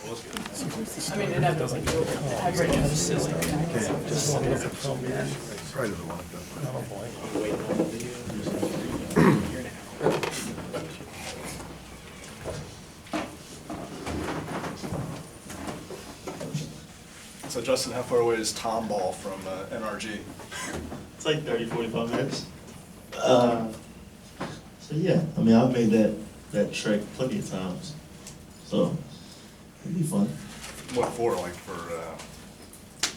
I mean, inevitably, you'll have your inconsistency. Right of the one. So Justin, how far away is Tomball from NRG? It's like 30, 45 minutes. So yeah, I mean, I've made that trek plenty of times, so it'd be fun. What for, like for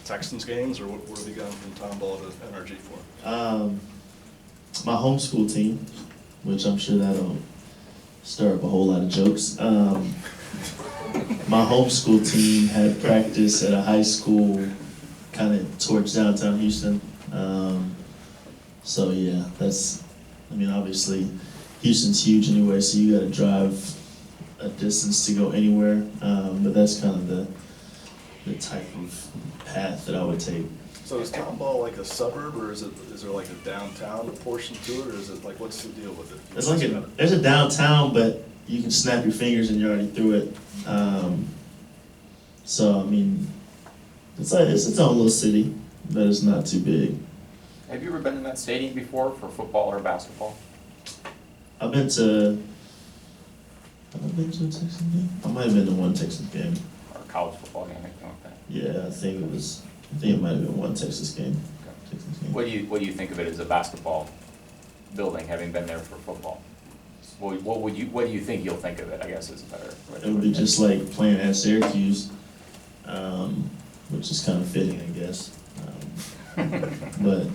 Texans games, or what have you gone from Tomball to NRG for? My homeschool team, which I'm sure that'll stir up a whole lot of jokes. My homeschool team had practice at a high school kind of towards downtown Houston. So yeah, I mean, obviously Houston's huge anyway, so you gotta drive a distance to go anywhere. But that's kind of the type of path that I would take. So is Tomball like a suburb, or is there like a downtown portion to it, or is it like, what's the deal with it? It's like there's a downtown, but you can snap your fingers and you're already through it. So I mean, it's its own little city, but it's not too big. Have you ever been in that stadium before for football or basketball? Have I been to a Texans game? I might have been to one Texas game. Or a college football game, anything like that? Yeah, I think it might have been one Texas game. Texas game. What do you think of it as a basketball building, having been there for football? What do you think you'll think of it, I guess is a better way to It would be put just like playing at Syracuse, which is kind of fitting, I guess. But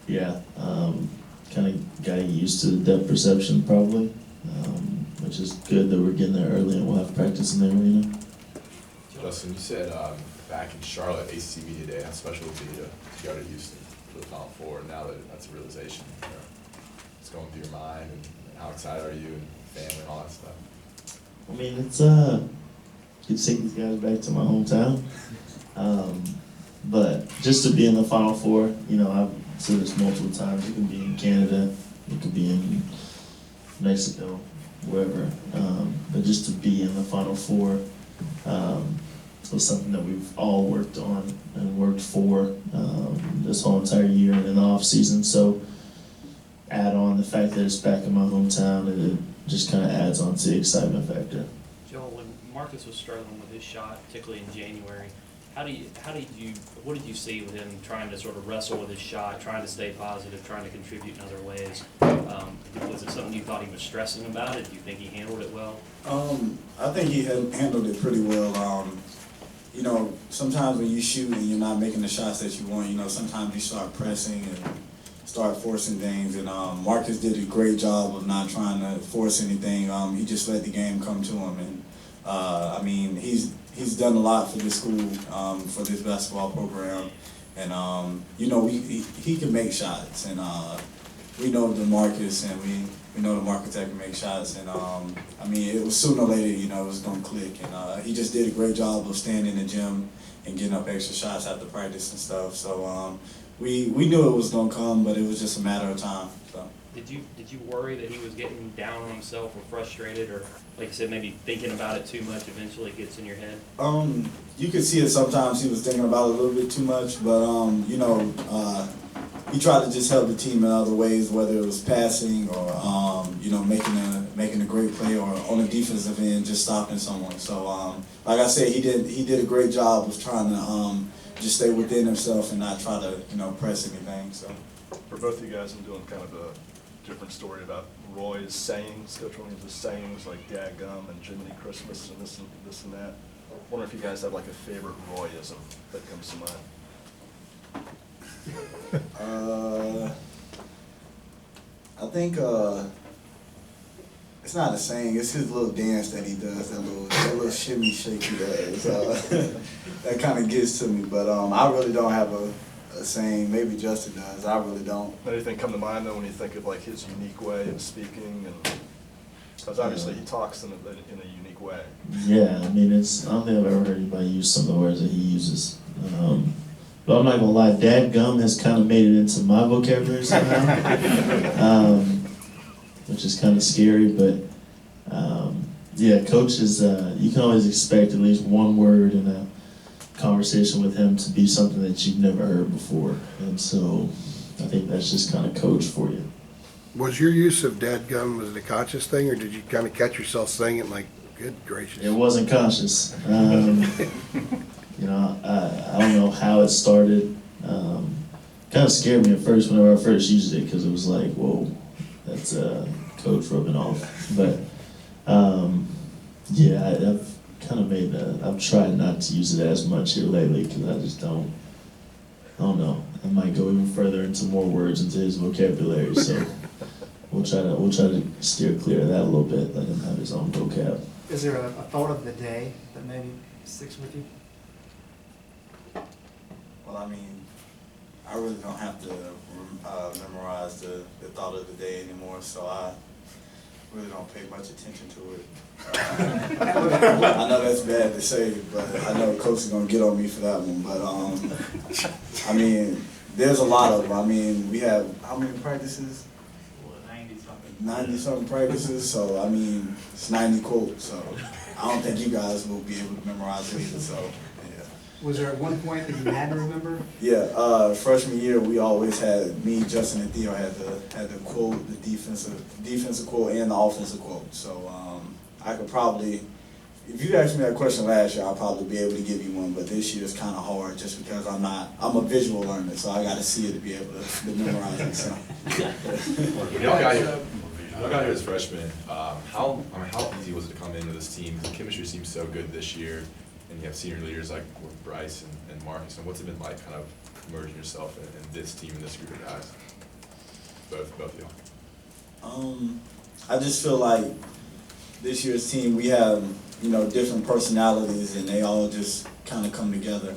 yeah, kind of got used to the depth perception probably, which is good that we're getting there early and we'll have practice in the arena. Justin, you said back in Charlotte, ACC Media Day, how special it would be to go to Houston for the Final Four, now that that's a realization, it's going through your mind, and how excited are you, and family, and all that stuff? I mean, it's good to take these guys back to my hometown. But just to be in the Final Four, I've said this multiple times, it could be in Canada, it could be in Mexico, wherever. But just to be in the Final Four was something that we've all worked on and worked for this whole entire year and in the off season. So add on the fact that it's back in my hometown, and it just kind of adds on to the excitement factor. Joel, when Marcus was struggling with his shot, particularly in January, what did you see with him trying to sort of wrestle with his shot, trying to stay positive, trying to contribute in other ways? Was it something you thought he was stressing about it? Do you think he handled it well? I think he handled it pretty well. Sometimes when you shoot and you're not making the shots that you want, sometimes you start pressing and start forcing things. And Marcus did a great job of not trying to force anything. He just let the game come to him. And I mean, he's done a lot for this school, for this basketball program. And he can make shots. And we know DeMarcus, and we know DeMarcus that can make shots. And I mean, it was sooner or later, it was going to click. And he just did a great job of staying in the gym and getting up extra shots after practice and stuff. So we knew it was going to come, but it was just a matter of time. So. Did you worry that he was getting down on himself or frustrated, or like you said, maybe thinking about it too much eventually gets in your head? You could see it sometimes he was thinking about it a little bit too much, but he tried to just help the team in other ways, whether it was passing or making a great play, or on the defensive end just stopping someone. So like I said, he did a great job of trying to just stay within himself and not try to press anything. So For both of you guys, I'm doing kind of a different story about Roy's sayings, Coach Williams' sayings like "Dadgum" and "Jiminy Christmas" and this and that. I wonder if you guys have like a favorite Royism that comes to mind. I think it's not a saying. It's his little dance that he does, that little shimmy shake he does. That kind of gets to me. But I really don't have a saying. Maybe Justin does. I really don't. Anything come to mind though when you think of like his unique way of speaking, and because obviously he talks in a unique way. Yeah, I mean, I don't think I've ever heard anybody use some of the words that he uses. But I'm not gonna lie, "dadgum" has kind of made it into my vocabulary somehow, which is kind of scary. But Yeah, Coach is, you can always expect at least one word in a conversation with him to be something that you've never heard before. And so I think that's just kind of Coach for you. Was your use of dadgum, was it a conscious thing, or did you kind of catch yourself saying it like, good gracious? It wasn't conscious. You know, I don't know how it started. Kind of scared me at first whenever I first used it, because it was like, whoa, that's Coach rubbing off. But yeah, I've kind of made I've tried not to use it as much here lately, because I just don't know. I might go even further into more words into his vocabulary, so we'll try to steer clear of that a little bit, let him have his own vocab. Is there a thought of the day that maybe sticks with you? Well, I mean, I really don't have to memorize the thought of the day anymore, so I really don't pay much attention to it. I know that's bad to say, but I know Coach is gonna get on me for that one. But I mean, there's a lot of them. I mean, we have how many practices? 90-something practices. So I mean, it's 90 quotes. So I don't think you guys will be able to memorize it either. So yeah. Was there at one point that you had to remember? Yeah, freshman year we always had, me, Justin, and Theo had the quote, the defensive quote and the offensive quote. So I could probably, if you asked me that question last year, I'll probably be able to give you one. But this year it's kind of hard just because I'm a visual learner, so I got to see it to be able to memorize it. So. Y'all got here as freshmen. How easy was it to come into this team? The chemistry seems so good this year, and you have senior leaders like Bryce and Marcus. And what's it been like, kind of immersing yourself in this team and this group of guys? Both of y'all. I just feel like this year's team, we have different personalities, and they all just kind of come together.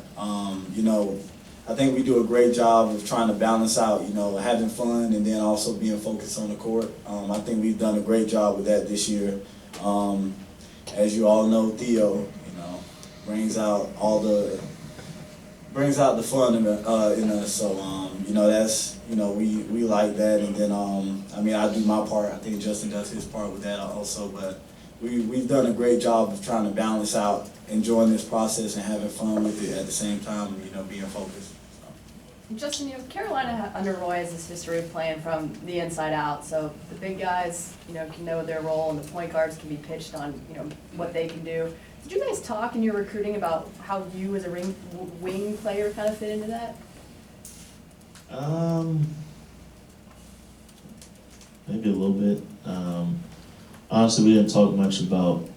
I think we do a great job of trying to balance out, having fun and then also being focused on the court. I think we've done a great job with that this year. As you all know, Theo, brings out the fun in us. So that's we like that. And then I do my part. I think Justin does his part with that also. But we've done a great job of trying to balance out enjoying this process and having fun with it at the same time, being focused. Justin, Carolina under Roy has this history of playing from the inside out. So the big guys, can know their role, and the point guards can be pitched on, what they can do. Did you guys talk in your recruiting about how you as a wing player kind of fit into that? Maybe a little bit. Honestly, we didn't talk much about,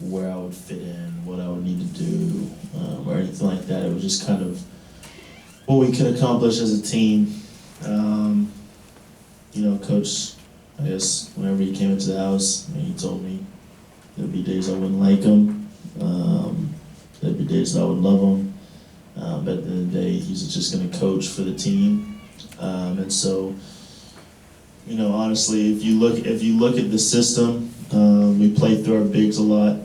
where I would fit in, what I would need to do, or anything like that. It was just kind of what we could accomplish as a team. Coach, I guess, whenever he came into the house, he told me there'd be days I wouldn't like him. There'd be days that I would love him. But at the end of the day, he's just going to coach for the team. And so, honestly, if you look at the system, we play through our bigs a lot.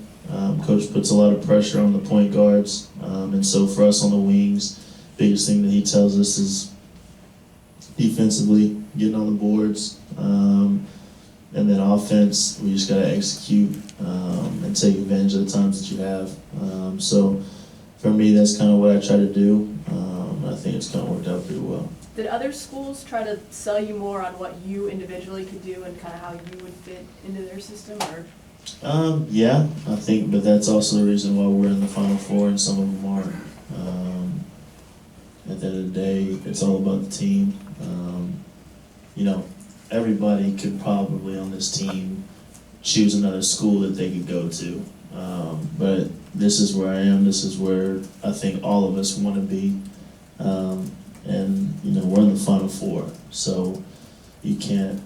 Coach puts a lot of pressure on the point guards. And so for us on the wings, biggest thing that he tells us is defensively, getting on the boards. And then offense, we just got to execute and take advantage of the times that you have. So for me, that's kind of what I try to do. I think it's kind of worked out pretty well. Did other schools try to sell you more on what you individually could do and kind of how you would fit into their system, or? Yeah, I think, but that's also the reason why we're in the Final Four and some of them aren't. At the end of the day, it's all about the team. Everybody could probably on this team choose another school that they could go to. But this is where I am. This is where I think all of us want to be. And we're in the Final Four, so you can't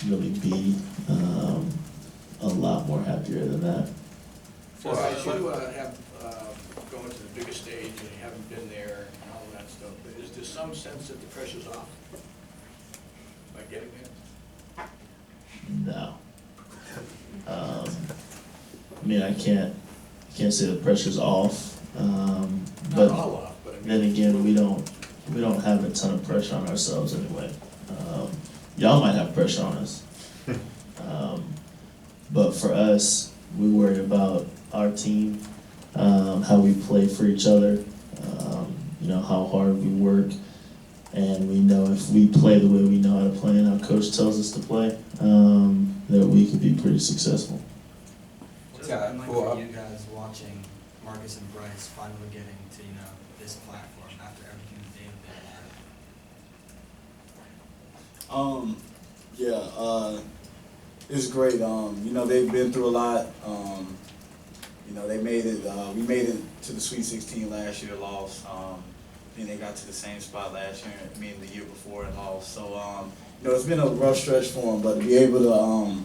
really be a lot more happier than that. So as you have going to the biggest stage and you haven't been there and all that stuff, is there some sense that the pressure's off by getting there? No. I can't say the pressure's off. Not all off, but I mean. Then again, we don't have a ton of pressure on ourselves anyway. Y'all might have pressure on us. But for us, we worry about our team, how we play for each other, you know, how hard we work. And we know if we play the way we know how to play and our coach tells us to play, that we could be pretty successful. What's it been like for you guys watching Marcus and Bryce finally getting to, you know, this platform after everything that they've been through? It's great. You know, they've been through a lot. You know, they made it. We made it to the Sweet 16 last year, lost. Then they got to the same spot last year, the year before, and lost. So, you know, it's been a rough stretch for them, but to be able to,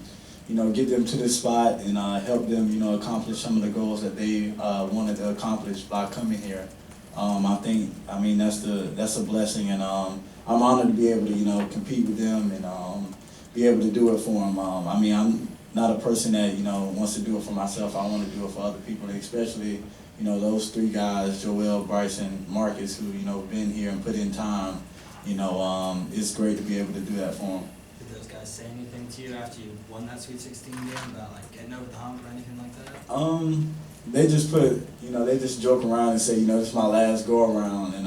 you know, get them to this spot and help them, you know, accomplish some of the goals that they wanted to accomplish by coming here. I mean, that's a blessing, and I'm honored to be able to, you know, compete with them and be able to do it for them. I mean, I'm not a person that, you know, wants to do it for myself. I want to do it for other people, especially, you know, those three guys, Joel, Bryce, and Marcus, who, you know, been here and put in time. You know, it's great to be able to do that for them. Did those guys say anything to you after you won that Sweet 16 game about like getting over the hump or anything like that? They just you know, they just joke around and say, you know, this is my last go around. And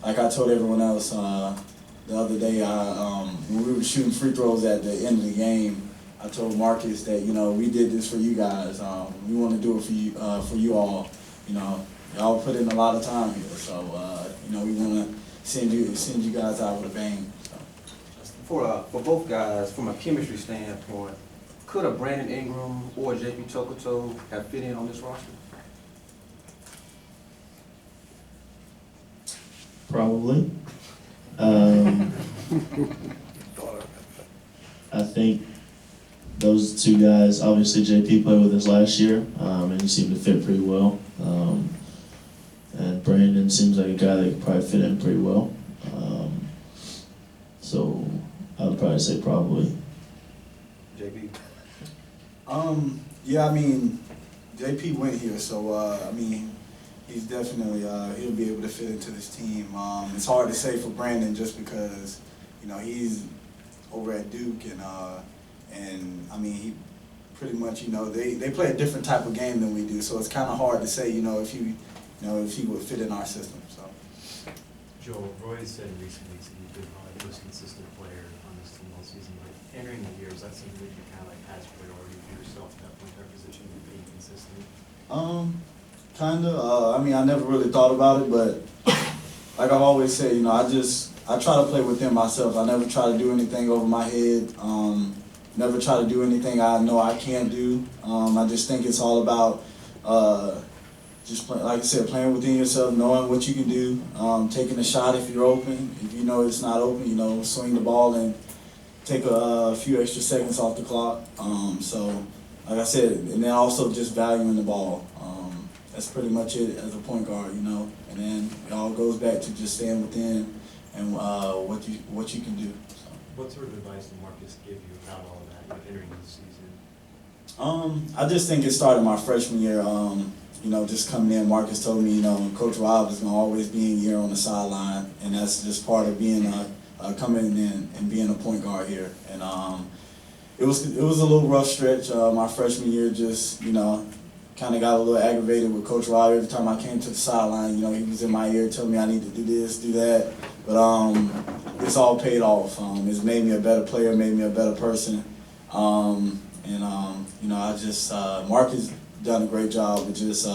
like I told everyone else the other day, when we were shooting free throws at the end of the game, I told Marcus that, you know, we did this for you guys. We want to do it for you all. You know, y'all put in a lot of time here, so you know, we want to send you guys out with a bang. So. For both guys, from a chemistry standpoint, could a Brandon Ingram or JP Chokoto have fit in on this roster? Probably. I think those two guys, obviously JP played with us last year, and he seemed to fit pretty well. And Brandon seems like a guy that could probably fit in pretty well. So I would probably say probably. JP? Yeah, I mean, JP went here, so I mean, he's definitely he'll be able to fit into this team. It's hard to say for Brandon just because, you know, he's over at Duke, and I mean, he pretty much, you know, they play a different type of game than we do, so it's kind of hard to say, you know, if he would fit in our system. So. Joel, Roy said in recent weeks that you've been probably the most consistent player on this team all season, but entering the year, is that something that you kind of like has priority for yourself at that point guard position, being consistent? Kind of. I mean, I never really thought about it, but like I've always said, you know, I try to play within myself. I never try to do anything over my head. Never try to do anything I know I can't do. I just think it's all about just like I said, playing within yourself, knowing what you can do, taking a shot if you're open. If you know it's not open, you know, swing the ball and take a few extra seconds off the clock. So, like I said, and then also just valuing the ball. That's pretty much it as a point guard, you know. And then it all goes back to just staying within and what you can do. So. What sort of advice did Marcus give you about all of that entering the season? I just think it started my freshman year. You know, just coming in, Marcus told me, you know, Coach Rob is gonna always be in here on the sideline, and that's just part of being coming in and being a point guard here. And it was a little rough stretch. My freshman year, just, you know, kind of got a little aggravated with Coach Rob. Every time I came to the sideline, you know, he was in my ear telling me I need to do this, do that. But it's all paid off. It's made me a better player, made me a better person. You know, I just Marcus done a great job with just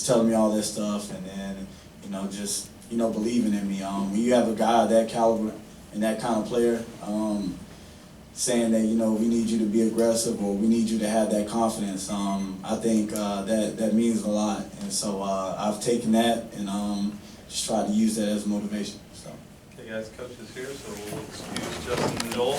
telling me all this stuff, and then, you know, just, you know, believing in me. When you have a guy of that caliber and that kind of player, saying that, you know, we need you to be aggressive or we need you to have that confidence, I think that means a lot. And so I've taken that and just tried to use that as motivation. So. Okay, guys, coach is here, so we'll excuse Justin and Joel.